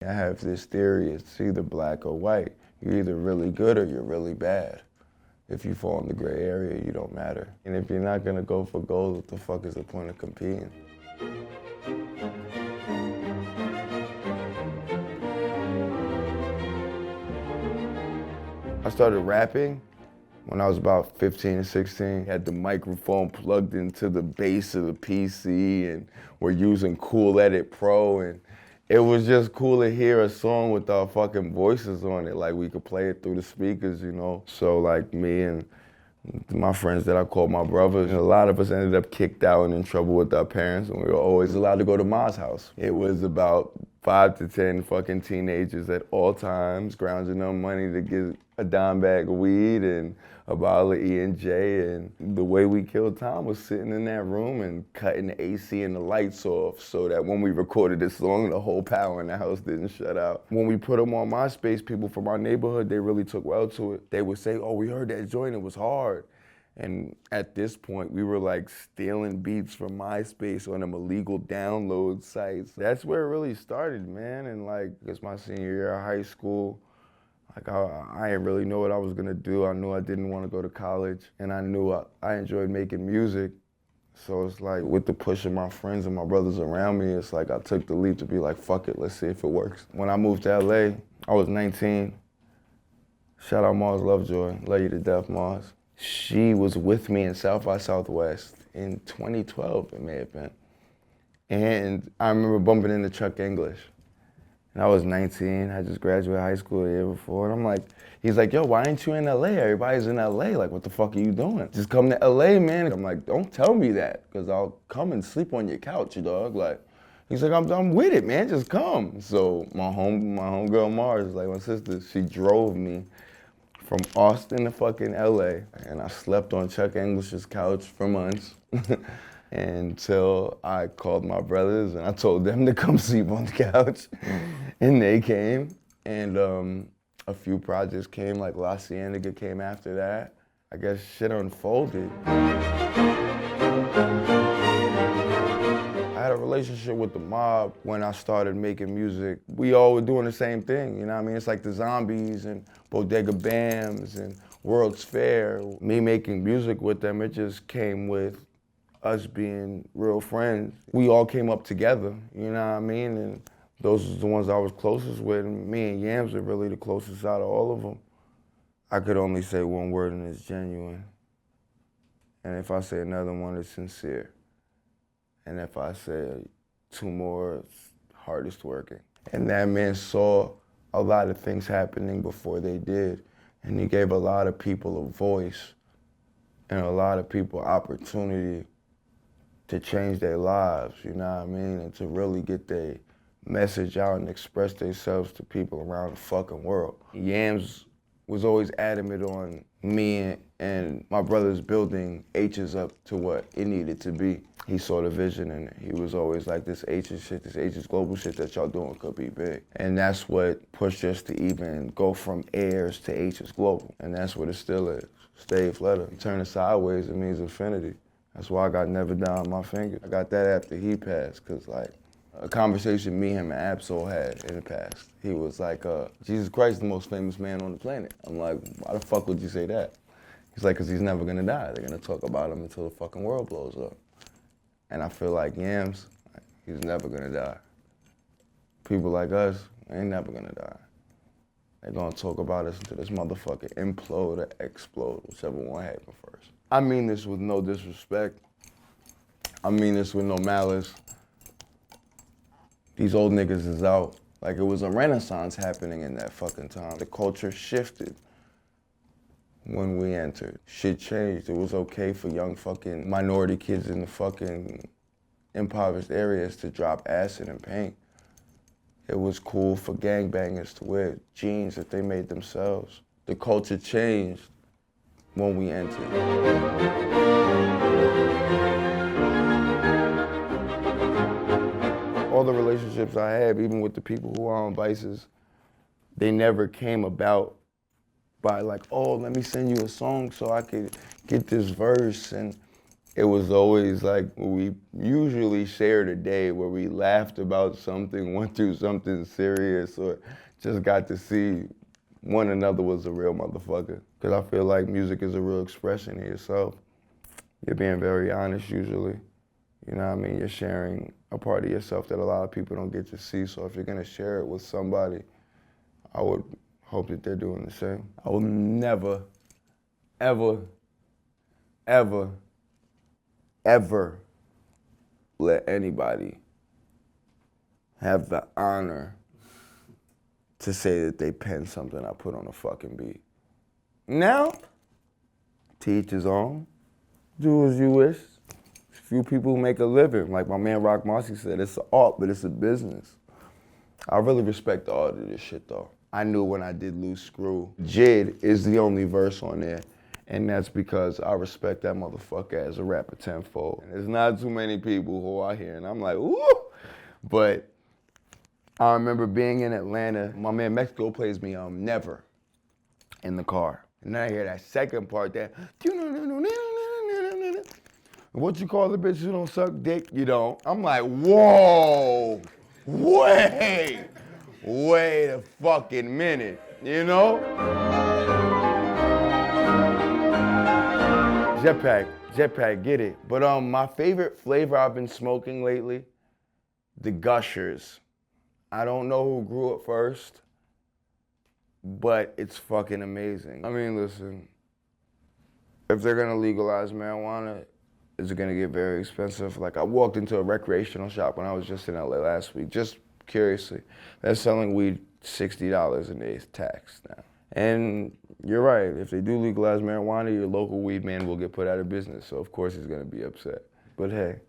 I have this theory, it's either black or white. You're either really good or you're really bad. If you fall in the gray area, you don't matter. And if you're not gonna go for gold, what the fuck is the point of competing? I started rapping when I was about 15 or 16. Had the microphone plugged into the base of the PC and we're using Cool Edit Pro, and it was just cool to hear a song with our fucking voices on it. Like we could play it through the speakers, you know? So like me and my friends that I called my brothers, a lot of us ended up kicked out and in trouble with our parents, and we were always allowed to go to Ma's house. It was about 5 to 10 fucking teenagers at all times, grounding them money to get a dime bag of weed and a bottle of E&J, and the way we killed time was sitting in that room and cutting the AC and the lights off so that when we recorded this song, the whole power in the house didn't shut out. When we put them on MySpace, people from our neighborhood, they really took well to it. They would say, oh, we heard that joint, it was hard. And at this point, we were like stealing beats from MySpace on them illegal download sites. That's where it really started, man. And like, it's my senior year of high school. Like I didn't really know what I was gonna do. I knew I didn't want to go to college, and I knew I enjoyed making music. So it's like, with the push of my friends and my brothers around me, it's like I took the leap to be like, fuck it, let's see if it works. When I moved to LA, I was 19. Shout out Mars Lovejoy, love you to death, Mars. She was with me in South by Southwest in 2012, it may have been. And I remember bumping into Chuck English. And I was 19, I just graduated high school the year before, and I'm like, he's like, yo, why ain't you in LA? Everybody's in LA, like, what the fuck are you doing? Just come to LA, man. I'm like, don't tell me that, because I'll come and sleep on your couch, you dog. Like, he's like, I'm with it, man, just come. So my homegirl Mars, like my sister, she drove me from Austin to fucking LA, and I slept on Chuck English's couch for months. Until I called my brothers and I told them to come sleep on the couch. And they came, and a few projects came, like La Cienega came after that. I guess shit unfolded. I had a relationship with the mob when I started making music. We all were doing the same thing, you know what I mean? It's like the Zombies and Bodega Bams and World's Fair. Me making music with them, it just came with us being real friends. We all came up together, you know what I mean? And those are the ones I was closest with, and me and Yams are really the closest out of all of them. I could only say one word, and it's genuine. And if I say another one, it's sincere. And if I say two more, it's hardest working. And that man saw a lot of things happening before they did, and he gave a lot of people a voice and a lot of people opportunity to change their lives, you know what I mean? And to really get their message out and express themselves to people around the fucking world. Yams was always adamant on me and my brothers building H's up to what it needed to be. He saw the vision, and he was always like, this H's shit, this H's global shit that y'all doing could be big. And that's what pushed us to even go from Airs to H's global. And that's what it still is. Stave letter. Turn it sideways, it means infinity. That's why I got Never Down on my finger. I got that after he passed, because like a conversation me, him, and Absol had in the past. He was like, Jesus Christ is the most famous man on the planet. I'm like, why the fuck would you say that? He's like, because he's never gonna die. They're gonna talk about him until the fucking world blows up. And I feel like Yams, he's never gonna die. People like us ain't never gonna die. They're gonna talk about us until this motherfucker implode or explode, whichever one happened first. I mean this with no disrespect. I mean this with no malice. These old niggas is out. Like, it was a renaissance happening in that fucking time. The culture shifted when we entered. Shit changed. It was okay for young fucking minority kids in the fucking impoverished areas to drop acid and paint. It was cool for gangbangers to wear jeans that they made themselves. The culture changed when we entered. All the relationships I have, even with the people who are on Vices, they never came about by like, oh, let me send you a song so I could get this verse. And it was always like we usually shared a day where we laughed about something, went through something serious, or just got to see one another was a real motherfucker. Because I feel like music is a real expression of yourself. You're being very honest usually. You know what I mean? You're sharing a part of yourself that a lot of people don't get to see. So if you're gonna share it with somebody, I would hope that they're doing the same. I will never, ever, ever, ever let anybody have the honor to say that they penned something I put on a fucking beat. Now, to each his own, do as you wish. Few people who make a living. Like my man Rock Marcy said, it's an art, but it's a business. I really respect the art of this shit though. I knew when I did Loose Screw, Jid is the only verse on there, and that's because I respect that motherfucker as a rapper tenfold. And there's not too many people who are here, and I'm like, ooh! But I remember being in Atlanta, my man Mexico plays me Never in the car. And then I hear that second part that, what you call the bitch who don't suck dick? You don't. I'm like, whoa, wait a fucking minute, you know? Jetpack, get it. But my favorite flavor I've been smoking lately, the Gushers. I don't know who grew it first, but it's fucking amazing. I mean, listen, if they're gonna legalize marijuana, is it gonna get very expensive? Like I walked into a recreational shop when I was just in LA last week, just curiously. They're selling weed $60 and it's taxed now. And you're right, if they do legalize marijuana, your local weed man will get put out of business. So of course he's gonna be upset. But hey,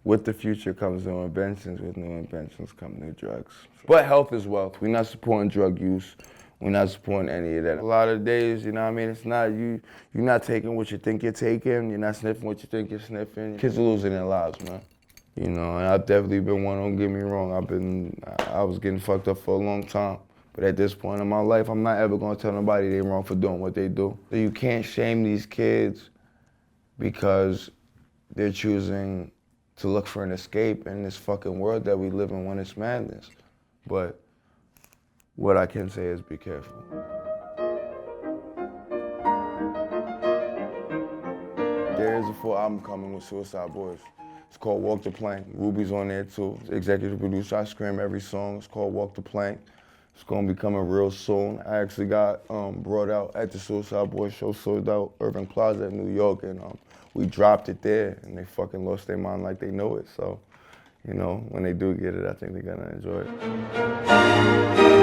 with the future comes new inventions, with new inventions come new drugs. But health is wealth. We're not supporting drug use. We're not supporting any of that. A lot of days, you know what I mean? It's not you're not taking what you think you're taking. You're not sniffing what you think you're sniffing. Kids are losing their lives, man. You know, and I've definitely been one, don't get me wrong. I was getting fucked up for a long time. But at this point in my life, I'm not ever gonna tell nobody they're wrong for doing what they do. So you can't shame these kids because they're choosing to look for an escape in this fucking world that we live in when it's madness. But what I can say is be careful. There is a full album coming with Suicide Boys. It's called Walk the Plank. Ruby's on there too. Executive producer, I scream every song. It's called Walk the Plank. It's gonna be coming real soon. I actually got brought out at the Suicide Boys show, sold out Irving Plaza in New York, and we dropped it there, and they fucking lost their mind like they know it. So, you know, when they do get it, I think they're gonna enjoy it.